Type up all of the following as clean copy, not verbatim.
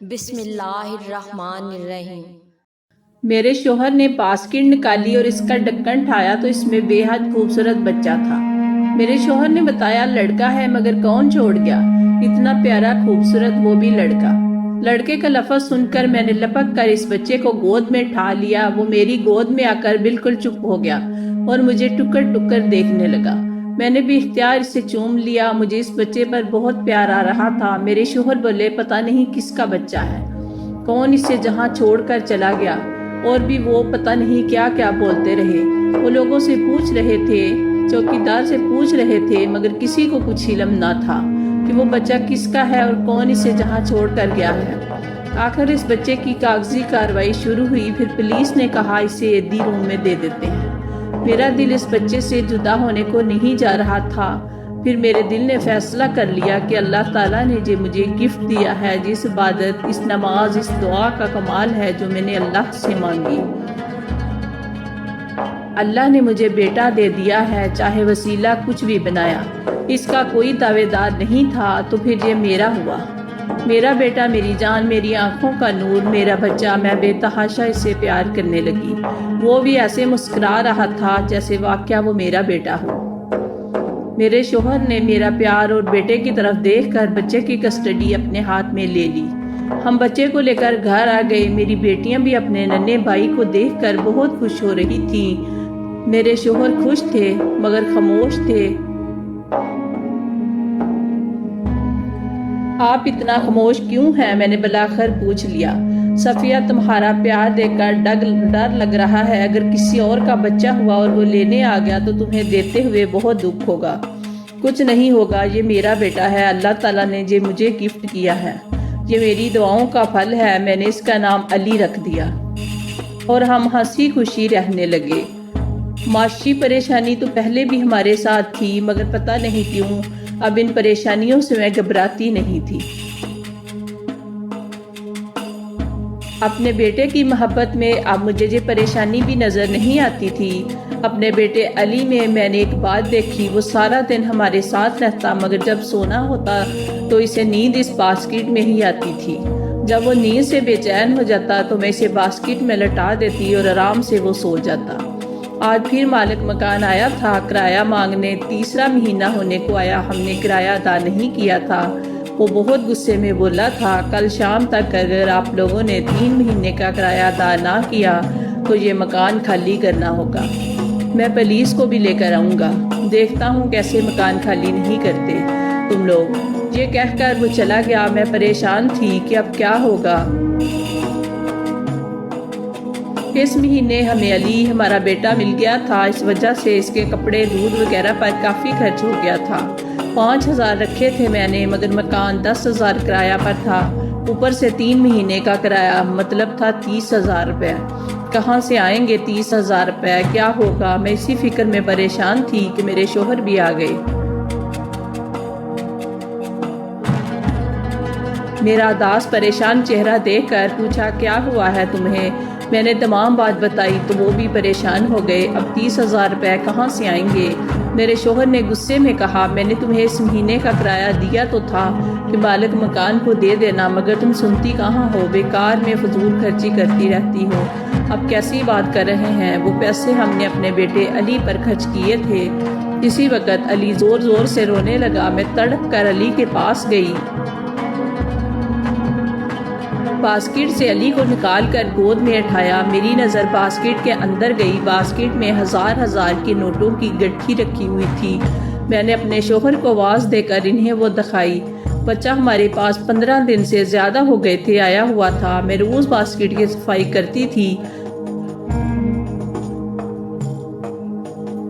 بسم اللہ الرحمن الرحیم۔ میرے شوہر نے باسکٹ نکالی اور اس کا ڈھکن اٹھایا تو اس میں بے حد خوبصورت بچہ تھا۔ میرے شوہر نے بتایا لڑکا ہے مگر کون چھوڑ گیا، اتنا پیارا خوبصورت وہ بھی لڑکا۔ لڑکے کا لفظ سن کر میں نے لپک کر اس بچے کو گود میں اٹھا لیا۔ وہ میری گود میں آ کر بالکل چپ ہو گیا اور مجھے ٹکر ٹکر دیکھنے لگا۔ میں نے بھی اختیار اسے چوم لیا۔ مجھے اس بچے پر بہت پیار آ رہا تھا۔ میرے شوہر بولے پتہ نہیں کس کا بچہ ہے، کون اسے جہاں چھوڑ کر چلا گیا، اور بھی وہ پتہ نہیں کیا کیا بولتے رہے۔ وہ لوگوں سے پوچھ رہے تھے، چوکیدار سے پوچھ رہے تھے، مگر کسی کو کچھ علم نہ تھا کہ وہ بچہ کس کا ہے اور کون اسے جہاں چھوڑ کر گیا ہے۔ آخر اس بچے کی کاغذی کارروائی شروع ہوئی۔ پھر پولیس نے کہا اسے عیدی روم میں دے دیتے ہیں۔ میرا دل اس بچے سے جدا ہونے کو نہیں جا رہا تھا۔ پھر میرے دل نے فیصلہ کر لیا کہ اللہ تعالیٰ نے جو مجھے گفٹ دیا ہے، جس عبادت، اس نماز، اس دعا کا کمال ہے جو میں نے اللہ سے مانگی، اللہ نے مجھے بیٹا دے دیا ہے، چاہے وسیلہ کچھ بھی بنایا۔ اس کا کوئی دعوے دار نہیں تھا تو پھر یہ میرا ہوا۔ میرا بیٹا، میری جان، میری آنکھوں کا نور، میرا بچہ۔ میں بے تحاشا اس سے پیار کرنے لگی۔ وہ بھی ایسے مسکرا رہا تھا جیسے واقعہ وہ میرا بیٹا ہو۔ میرے شوہر نے میرا پیار اور بیٹے کی طرف دیکھ کر بچے کی کسٹڈی اپنے ہاتھ میں لے لی۔ ہم بچے کو لے کر گھر آ گئے۔ میری بیٹیاں بھی اپنے ننھے بھائی کو دیکھ کر بہت خوش ہو رہی تھیں۔ میرے شوہر خوش تھے مگر خاموش تھے۔ آپ اتنا خاموش کیوں ہیں؟ میں نے بلاخر پوچھ لیا۔ صفیہ، تمہارا پیار دیکھ کر ڈر لگ رہا ہے۔ اگر کسی اور کا بچہ ہوا اور وہ لینے آ گیا تو تمہیں دیتے ہوئے بہت دکھ ہوگا۔ کچھ نہیں ہوگا، یہ میرا بیٹا ہے، اللہ تعالیٰ نے یہ مجھے گفٹ کیا ہے، یہ میری دعاؤں کا پھل ہے۔ میں نے اس کا نام علی رکھ دیا اور ہم ہنسی خوشی رہنے لگے۔ معاشی پریشانی تو پہلے بھی ہمارے ساتھ تھی، مگر پتہ نہیں کیوں اب ان پریشانیوں سے میں گھبراتی نہیں تھی۔ اپنے بیٹے کی محبت میں اب مجھے یہ پریشانی بھی نظر نہیں آتی تھی۔ اپنے بیٹے علی میں نے ایک بات دیکھی، وہ سارا دن ہمارے ساتھ رہتا مگر جب سونا ہوتا تو اسے نیند اس باسکٹ میں ہی آتی تھی۔ جب وہ نیند سے بے چین ہو جاتا تو میں اسے باسکٹ میں لٹا دیتی اور آرام سے وہ سو جاتا۔ آج پھر مالک مکان آیا تھا کرایہ مانگنے۔ تیسرا مہینہ ہونے کو آیا، ہم نے کرایہ ادا نہیں کیا تھا۔ وہ بہت غصے میں بولا تھا، کل شام تک اگر آپ لوگوں نے 3 مہینے کا کرایہ ادا نہ کیا تو یہ مکان خالی کرنا ہوگا۔ میں پولیس کو بھی لے کر آؤں گا، دیکھتا ہوں کیسے مکان خالی نہیں کرتے تم لوگ۔ یہ کہہ کر وہ چلا گیا۔ میں پریشان تھی کہ اب کیا ہوگا۔ اس مہینے ہمیں علی ہمارا بیٹا مل گیا تھا، اس وجہ سے اس کے کپڑے، دودھ وغیرہ پر کافی خرچ ہو گیا تھا۔ 5,000 رکھے تھے میں نے، مگر مکان 10,000 کرایہ پر تھا، اوپر سے 3 مہینے کا کرایہ، مطلب تھا 30,000 روپے۔ کہاں سے آئیں گے 30,000 روپے؟ کیا ہوگا؟ میں اسی فکر میں پریشان تھی کہ میرے شوہر بھی آ گئے۔ میرا اداس پریشان چہرہ دیکھ کر پوچھا، کیا ہوا ہے تمہیں؟ میں نے تمام بات بتائی تو وہ بھی پریشان ہو گئے۔ اب 30,000 روپے کہاں سے آئیں گے؟ میرے شوہر نے غصے میں کہا، میں نے تمہیں اس مہینے کا کرایہ دیا تو تھا کہ مالک مکان کو دے دینا، مگر تم سنتی کہاں ہو، بیکار میں فضول خرچی کرتی رہتی ہو۔ اب کیسی بات کر رہے ہیں؟ وہ پیسے ہم نے اپنے بیٹے علی پر خرچ کیے تھے۔ اسی وقت علی زور زور سے رونے لگا۔ میں تڑپ کر علی کے پاس گئی، باسکٹ سے علی کو نکال کر گود میں اٹھایا۔ میری نظر باسکٹ کے اندر گئی۔ باسکٹ میں 1000 کے نوٹوں کی گٹھی رکھی ہوئی تھی۔ میں نے اپنے شوہر کو آواز دے کر انہیں وہ دکھائی۔ بچہ ہمارے پاس 15 دن سے زیادہ ہو گئے تھے آیا ہوا تھا۔ میں روز باسکٹ کی صفائی کرتی تھی،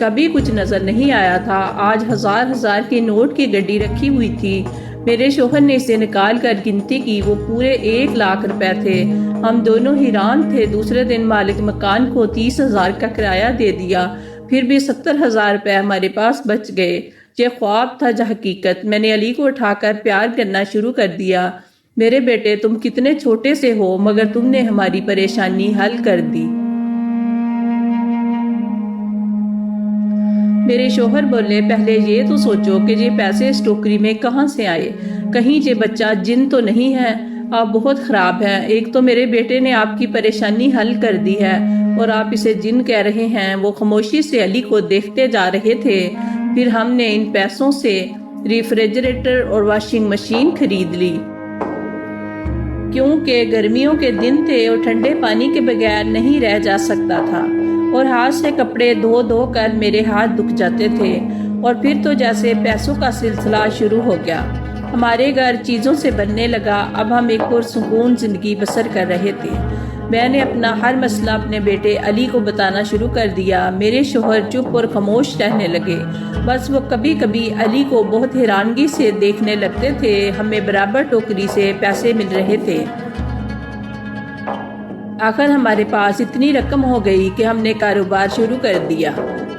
کبھی کچھ نظر نہیں آیا تھا۔ آج 1000 کے نوٹ کی گڈی رکھی ہوئی تھی۔ میرے شوہر نے اسے نکال کر گنتی کی، وہ پورے 1,00,000 روپے تھے۔ ہم دونوں حیران تھے۔ دوسرے دن مالک مکان کو 30,000 کا کرایہ دے دیا، پھر بھی 70,000 روپے ہمارے پاس بچ گئے۔ یہ خواب تھا یا حقیقت؟ میں نے علی کو اٹھا کر پیار کرنا شروع کر دیا۔ میرے بیٹے، تم کتنے چھوٹے سے ہو مگر تم نے ہماری پریشانی حل کر دی۔ میرے شوہر بولے، پہلے یہ تو سوچو کہ یہ پیسے اس ٹوکری میں کہاں سے آئے، کہیں یہ بچہ جن تو نہیں ہے؟ آپ بہت خراب ہیں۔ ایک تو میرے بیٹے نے آپ کی پریشانی حل کر دی ہے اور آپ اسے جن کہہ رہے ہیں۔ وہ خاموشی سے علی کو دیکھتے جا رہے تھے۔ پھر ہم نے ان پیسوں سے ریفریجریٹر اور واشنگ مشین خرید لی، کیونکہ گرمیوں کے دن تھے اور ٹھنڈے پانی کے بغیر نہیں رہ جا سکتا تھا، اور ہاتھ سے کپڑے دھو دھو کر میرے ہاتھ دکھ جاتے تھے۔ اور پھر تو جیسے پیسوں کا سلسلہ شروع ہو گیا۔ ہمارے گھر چیزوں سے بننے لگا۔ اب ہم ایک پرسکون زندگی بسر کر رہے تھے۔ میں نے اپنا ہر مسئلہ اپنے بیٹے علی کو بتانا شروع کر دیا۔ میرے شوہر چپ اور خاموش رہنے لگے، بس وہ کبھی کبھی علی کو بہت حیرانگی سے دیکھنے لگتے تھے۔ ہمیں برابر ٹوکری سے پیسے مل رہے تھے۔ آخر ہمارے پاس اتنی رقم ہو گئی کہ ہم نے کاروبار شروع کر دیا،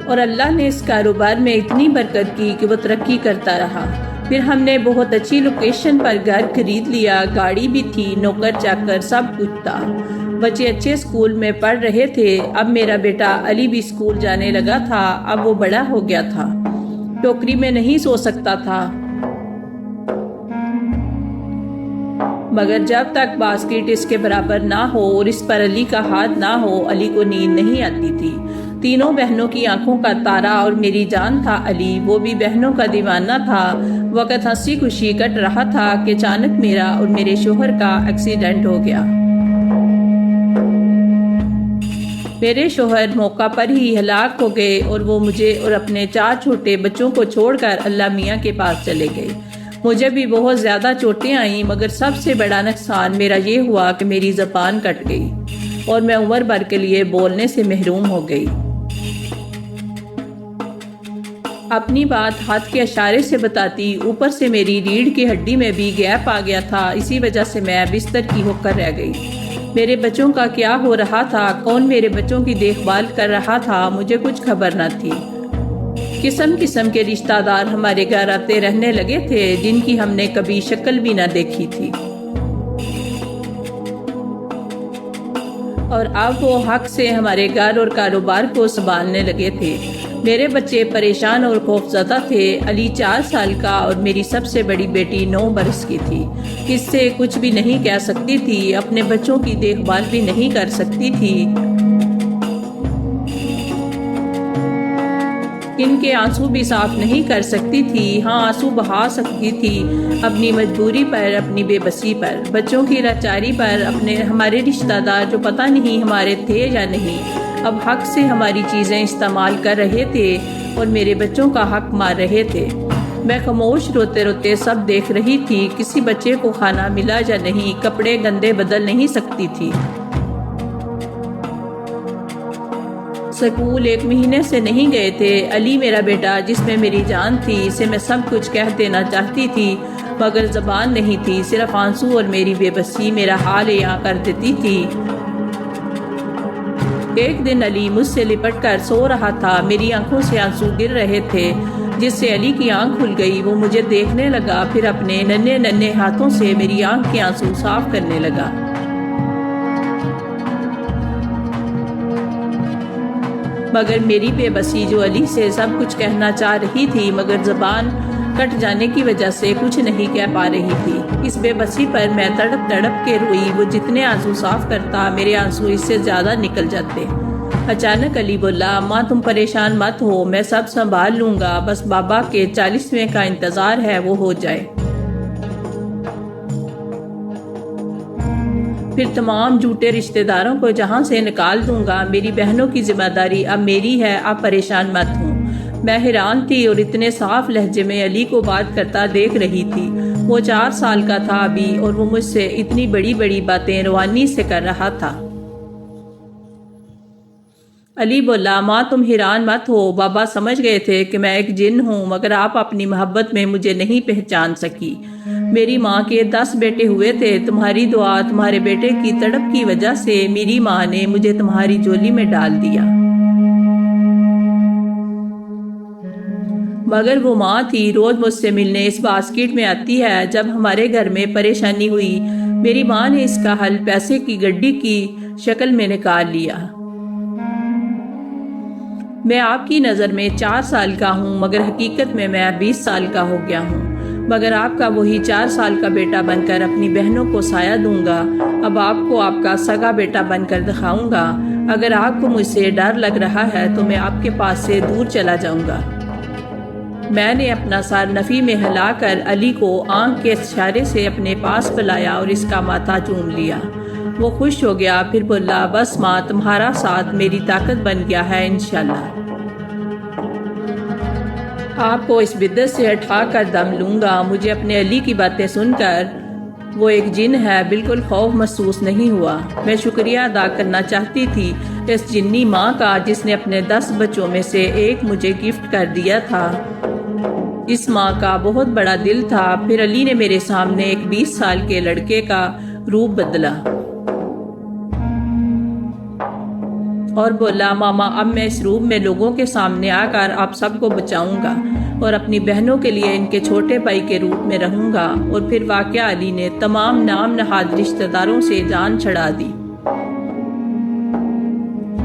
اور اللہ نے اس کاروبار میں اتنی برکت کی کہ وہ ترقی کرتا رہا۔ پھر ہم نے بہت اچھی لوکیشن پر گھر خرید لیا، گاڑی بھی تھی، نوکر چاکر سب کچھ تھا۔ بچے اچھے اسکول میں پڑھ رہے تھے۔ اب میرا بیٹا علی بھی اسکول جانے لگا تھا۔ اب وہ بڑا ہو گیا تھا، ٹوکری میں نہیں سو سکتا تھا، مگر جب تک باسکٹ اس کے برابر نہ ہو اور اس پر علی کا ہاتھ نہ ہو، علی کو نیند نہیں آتی تھی۔ تینوں بہنوں کی آنکھوں کا تارا اور میری جان تھا علی۔ وہ بھی بہنوں کا دیوانہ تھا۔ وقت ہنسی خوشی کٹ رہا تھا کہ اچانک میرا اور میرے شوہر کا ایکسیڈنٹ ہو گیا۔ میرے شوہر موقع پر ہی ہلاک ہو گئے، اور وہ مجھے اور اپنے 4 چھوٹے بچوں کو چھوڑ کر اللہ میاں کے پاس چلے گئے۔ مجھے بھی بہت زیادہ چوٹیں آئیں، مگر سب سے بڑا نقصان میرا یہ ہوا کہ میری زبان کٹ گئی اور میں عمر بھر کے لیے بولنے سے محروم ہو گئی۔ اپنی بات ہاتھ کے اشارے سے بتاتی، اوپر سے میری ریڑھ کی ہڈی میں بھی گیپ آ گیا تھا۔ اسی وجہ سے میں بستر کی ہو کر رہ گئی۔ میرے بچوں کا کیا ہو رہا تھا، کون میرے بچوں کی دیکھ بھال کر رہا تھا، مجھے کچھ خبر نہ تھی۔ قسم قسم کے رشتہ دار ہمارے گھر آتے رہنے لگے تھے، جن کی ہم نے کبھی شکل بھی نہ دیکھی تھی، اور اب وہ حق سے ہمارے گھر اور کاروبار کو سنبھالنے لگے تھے۔ میرے بچے پریشان اور خوفزدہ تھے۔ علی 4 سال کا اور میری سب سے بڑی بیٹی 9 برس کی تھی۔ کس سے کچھ بھی نہیں کہہ سکتی تھی، اپنے بچوں کی دیکھ بھال بھی نہیں کر سکتی تھی۔ ان کے آنسو بھی صاف نہیں کر سکتی تھی، ہاں آنسو بہا سکتی تھی اپنی مجبوری پر، اپنی بے بسی پر، بچوں کی لاچاری پر، ہمارے رشتہ دار جو پتہ نہیں ہمارے تھے یا نہیں، اب حق سے ہماری چیزیں استعمال کر رہے تھے اور میرے بچوں کا حق مار رہے تھے۔ میں خاموش روتے روتے سب دیکھ رہی تھی۔ کسی بچے کو کھانا ملا یا نہیں، کپڑے گندے بدل نہیں سکتی تھی۔ سکول 1 مہینے سے نہیں گئے تھے۔ علی میرا بیٹا جس میں میری جان تھی، اسے میں سب کچھ کہہ دینا چاہتی تھی، مگر زبان نہیں تھی۔ صرف آنسو اور میری بے بسی میرا حال یہاں کر دیتی تھی۔ ایک دن علی مجھ سے لپٹ کر سو رہا تھا، میری آنکھوں سے آنسو گر رہے تھے، جس سے علی کی آنکھ کھل گئی۔ وہ مجھے دیکھنے لگا، پھر اپنے ننھے ننھے ہاتھوں سے میری آنکھ کے آنسو صاف کرنے لگا۔ مگر میری بے بسی جو علی سے سب کچھ کہنا چاہ رہی تھی، مگر زبان کٹ جانے کی وجہ سے کچھ نہیں کہہ پا رہی تھی، اس بے بسی پر میں تڑپ تڑپ کے روئی۔ وہ جتنے آنسو صاف کرتا، میرے آنسو اس سے زیادہ نکل جاتے۔ اچانک علی بولا، اماں تم پریشان مت ہو، میں سب سنبھال لوں گا، بس بابا کے 40ویں کا انتظار ہے، وہ ہو جائے، پھر تمام جھوٹے رشتہ داروں کو جہاں سے نکال دوں گا۔ میری بہنوں کی ذمہ داری اب میری ہے، اب پریشان مت ہوں۔ میں حیران تھی اور اتنے صاف لہجے میں علی کو بات کرتا دیکھ رہی تھی۔ وہ 4 سال کا تھا ابھی، اور وہ مجھ سے اتنی بڑی بڑی باتیں روانی سے کر رہا تھا۔ علی بولا، ماں تم حیران مت ہو، بابا سمجھ گئے تھے کہ میں ایک جن ہوں، مگر آپ اپنی محبت میں مجھے نہیں پہچان سکی۔ میری ماں کے 10 بیٹے ہوئے تھے، تمہاری دعا، تمہارے بیٹے کی تڑپ کی وجہ سے میری ماں نے مجھے تمہاری جولی میں ڈال دیا۔ مگر وہ ماں تھی، روز مجھ سے ملنے اس باسکٹ میں آتی ہے۔ جب ہمارے گھر میں پریشانی ہوئی، میری ماں نے اس کا حل پیسے کی گڈی کی شکل میں نکال لیا۔ میں آپ کی نظر میں 4 سال کا ہوں، مگر حقیقت میں 20 سال کا ہو گیا ہوں۔ مگر آپ کا وہی 4 سال کا بیٹا بن کر اپنی بہنوں کو سایہ دوں گا۔ اب آپ کو آپ کا سگا بیٹا بن کر دکھاؤں گا۔ اگر آپ کو مجھ سے ڈر لگ رہا ہے تو میں آپ کے پاس سے دور چلا جاؤں گا۔ میں نے اپنا سر نفی میں ہلا کر علی کو آنکھ کے اشارے سے اپنے پاس بلایا اور اس کا ماتھا چوم لیا۔ وہ خوش ہو گیا، پھر بولا، بس ماں، تمہارا ساتھ میری طاقت بن گیا ہے انشاءاللہ۔ آپ کو اس بدعت سے ہٹا کر دم لوں گا۔ مجھے اپنے علی کی باتیں سن کر وہ ایک جن ہے بالکل خوف محسوس نہیں ہوا۔ میں شکریہ ادا کرنا چاہتی تھی اس جنی ماں کا جس نے اپنے 10 بچوں میں سے ایک مجھے گفٹ کر دیا تھا۔ اس ماں کا بہت بڑا دل تھا۔ پھر علی نے میرے سامنے ایک 20 سال کے لڑکے کا روپ بدلا اور بولا، ماما، اب میں اس روپ میں لوگوں کے سامنے آ کر آپ سب کو بچاؤں گا اور اپنی بہنوں کے لیے ان کے چھوٹے بھائی کے روپ میں رہوں گا۔ اور پھر واقعہ علی نے تمام نام نہاد رشتہ داروں سے جان چھڑا دی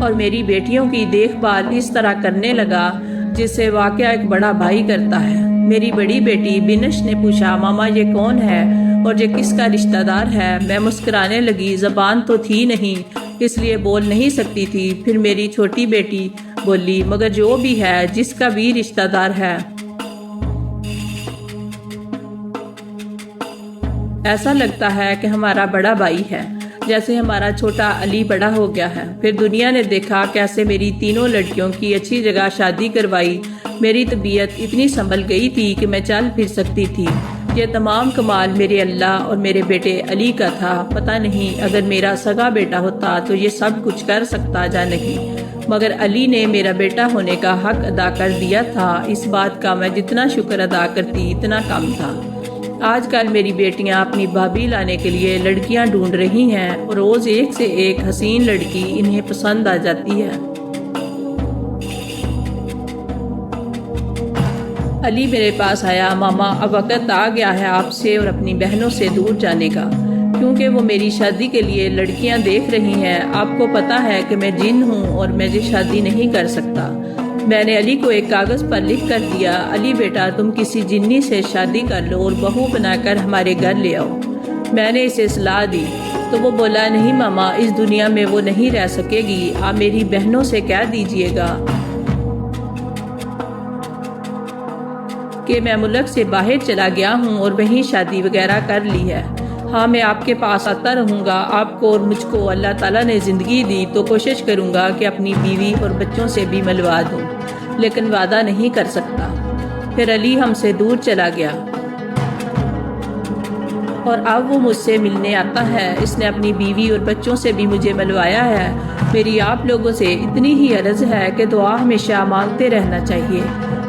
اور میری بیٹیوں کی دیکھ بھال اس طرح کرنے لگا جس سے واقعہ ایک بڑا بھائی کرتا ہے۔ میری بڑی بیٹی بنش نے پوچھا، ماما یہ کون ہے اور یہ کس کا رشتہ دار ہے؟ میں مسکرانے لگی، زبان تو تھی نہیں اس لیے بول نہیں سکتی تھی۔ پھر میری چھوٹی بیٹی بولی، مگر جو بھی ہے، جس کا بھی رشتہ دار ہے، ایسا لگتا ہے کہ ہمارا بڑا بھائی ہے، جیسے ہمارا چھوٹا علی بڑا ہو گیا ہے۔ پھر دنیا نے دیکھا کیسے میری تینوں لڑکیوں کی اچھی جگہ شادی کروائی۔ میری طبیعت اتنی سنبھل گئی تھی کہ میں چل پھر سکتی تھی۔ یہ تمام کمال میرے اللہ اور میرے بیٹے علی کا تھا۔ پتہ نہیں اگر میرا سگا بیٹا ہوتا تو یہ سب کچھ کر سکتا یا نہیں، مگر علی نے میرا بیٹا ہونے کا حق ادا کر دیا تھا۔ اس بات کا میں جتنا شکر ادا کرتی اتنا کم تھا۔ آج کل میری بیٹیاں اپنی بھابھی لانے کے لیے لڑکیاں ڈھونڈ رہی ہیں اور روز ایک سے ایک حسین لڑکی انہیں پسند آ جاتی ہے۔ علی میرے پاس آیا، ماما، اب وقت آ گیا ہے آپ سے اور اپنی بہنوں سے دور جانے کا، کیونکہ وہ میری شادی کے لیے لڑکیاں دیکھ رہی ہیں۔ آپ کو پتہ ہے کہ میں جن ہوں اور میں یہ شادی نہیں کر سکتا۔ میں نے علی کو ایک کاغذ پر لکھ کر دیا، علی بیٹا، تم کسی جنی سے شادی کر لو اور بہو بنا کر ہمارے گھر لے آؤ۔ میں نے اسے صلاح دی تو وہ بولا، نہیں ماما، اس دنیا میں وہ نہیں رہ سکے گی۔ آپ میری بہنوں سے کہہ دیجئے گا کہ میں ملک سے باہر چلا گیا ہوں اور وہیں شادی وغیرہ کر لی ہے۔ ہاں، میں آپ کے پاس آتا رہوں گا۔ آپ کو اور مجھ کو اللہ تعالیٰ نے زندگی دی تو کوشش کروں گا کہ اپنی بیوی اور بچوں سے بھی ملوا دوں، لیکن وعدہ نہیں کر سکتا۔ پھر علی ہم سے دور چلا گیا اور اب وہ مجھ سے ملنے آتا ہے۔ اس نے اپنی بیوی اور بچوں سے بھی مجھے ملوایا ہے۔ میری آپ لوگوں سے اتنی ہی عرض ہے کہ دعا ہمیشہ مانگتے رہنا چاہیے۔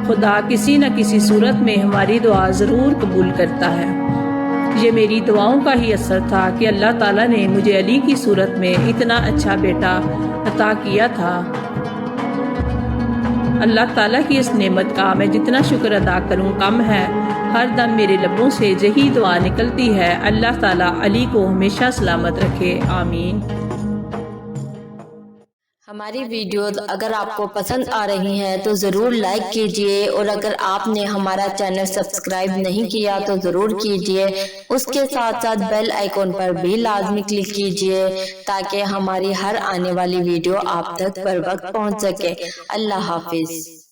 خدا کسی نہ کسی صورت میں ہماری دعا ضرور قبول کرتا ہے۔ یہ میری دعاؤں کا ہی اثر تھا کہ اللہ تعالیٰ نے مجھے علی کی صورت میں اتنا اچھا بیٹا عطا کیا تھا۔ اللہ تعالیٰ کی اس نعمت کا میں جتنا شکر ادا کروں کم ہے۔ ہر دم میرے لبوں سے یہی دعا نکلتی ہے، اللہ تعالیٰ علی کو ہمیشہ سلامت رکھے، آمین۔ ہماری ویڈیوز اگر آپ کو پسند آ رہی ہیں تو ضرور لائک کیجئے، اور اگر آپ نے ہمارا چینل سبسکرائب نہیں کیا تو ضرور کیجئے۔ اس کے ساتھ ساتھ بیل آئیکن پر بھی لازمی کلک کیجئے تاکہ ہماری ہر آنے والی ویڈیو آپ تک پر وقت پہنچ سکے۔ اللہ حافظ۔